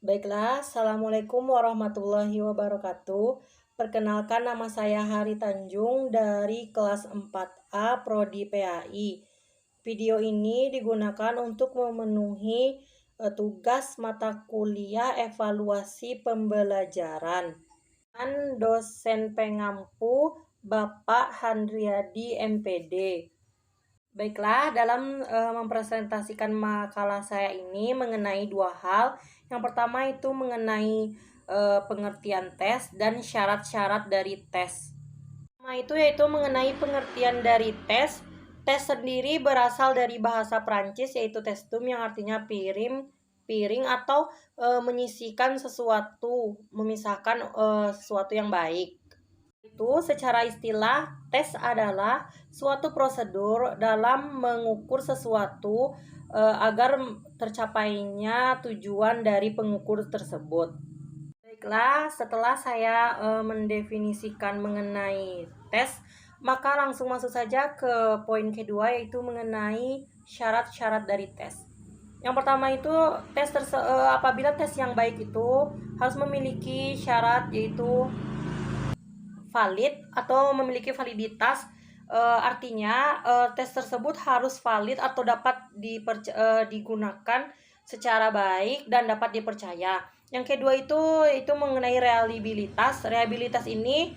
Baiklah, Assalamualaikum warahmatullahi wabarakatuh. Perkenalkan, nama saya Hari Tanjung dari kelas 4A Prodi PAI. Video ini digunakan untuk memenuhi tugas mata kuliah evaluasi pembelajaran. Dan dosen pengampu Bapak Handriadi MPD. Baiklah, dalam mempresentasikan makalah saya ini mengenai dua hal. Yang pertama itu mengenai pengertian tes dan syarat-syarat dari tes. Pertama itu yaitu mengenai pengertian dari tes. Tes sendiri berasal dari bahasa Prancis yaitu testum yang artinya piring atau menyisihkan sesuatu, memisahkan sesuatu yang baik. Itu secara istilah, tes adalah suatu prosedur dalam mengukur sesuatu agar tercapainya tujuan dari pengukur tersebut. Baiklah, setelah saya mendefinisikan mengenai tes, maka langsung masuk saja ke poin kedua, yaitu mengenai syarat-syarat dari tes. Yang pertama itu apabila tes yang baik itu harus memiliki syarat, yaitu valid atau memiliki validitas. Artinya tes tersebut harus valid atau dapat digunakan secara baik dan dapat dipercaya. Yang kedua itu mengenai reliabilitas. Reliabilitas ini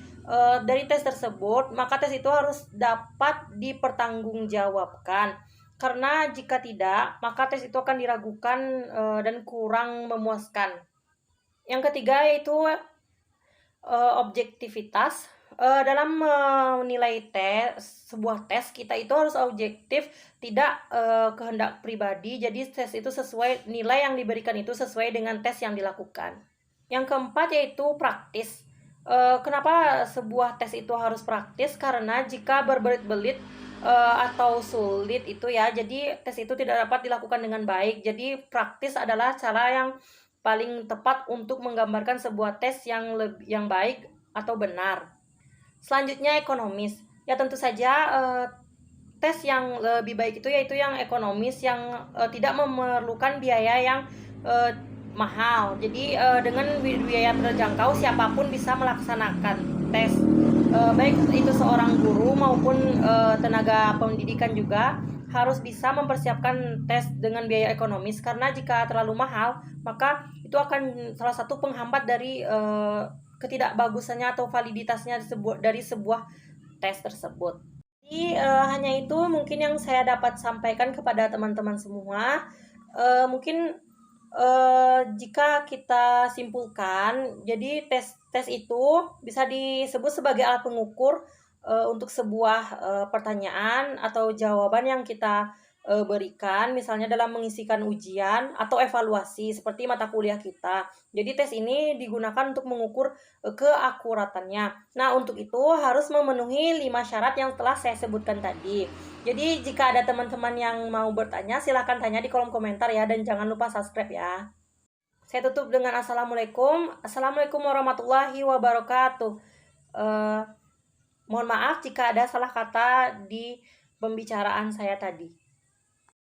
dari tes tersebut, maka tes itu harus dapat dipertanggungjawabkan. Karena jika tidak, maka tes itu akan diragukan dan kurang memuaskan. Yang ketiga yaitu objektivitas. Dalam menilai sebuah tes, kita itu harus objektif, tidak kehendak pribadi. Jadi tes itu sesuai, nilai yang diberikan itu sesuai dengan tes yang dilakukan. Yang keempat yaitu praktis. Kenapa sebuah tes itu harus praktis? Karena jika berbelit-belit atau sulit itu ya, jadi tes itu tidak dapat dilakukan dengan baik. Jadi praktis adalah cara yang paling tepat untuk menggambarkan sebuah tes yang baik atau benar. Selanjutnya ekonomis. Ya tentu saja tes yang lebih baik itu yaitu yang ekonomis, yang tidak memerlukan biaya yang mahal. Jadi dengan biaya terjangkau siapapun bisa melaksanakan tes. Baik itu seorang guru maupun tenaga pendidikan juga harus bisa mempersiapkan tes dengan biaya ekonomis, karena jika terlalu mahal maka itu akan salah satu penghambat dari ketidakbagusannya atau validitasnya dari sebuah tes tersebut. Jadi hanya itu mungkin yang saya dapat sampaikan kepada teman-teman semua. Mungkin jika kita simpulkan, jadi tes itu bisa disebut sebagai alat pengukur untuk sebuah pertanyaan atau jawaban yang kita berikan, misalnya dalam mengisikan ujian atau evaluasi seperti mata kuliah kita. Jadi tes ini digunakan untuk mengukur keakuratannya. Nah, untuk itu harus memenuhi 5 syarat yang telah saya sebutkan tadi. Jadi jika ada teman-teman yang mau bertanya, silahkan tanya di kolom komentar ya, dan jangan lupa subscribe ya. Saya tutup dengan Assalamualaikum. Assalamualaikum warahmatullahi wabarakatuh. Mohon maaf jika ada salah kata di pembicaraan saya tadi.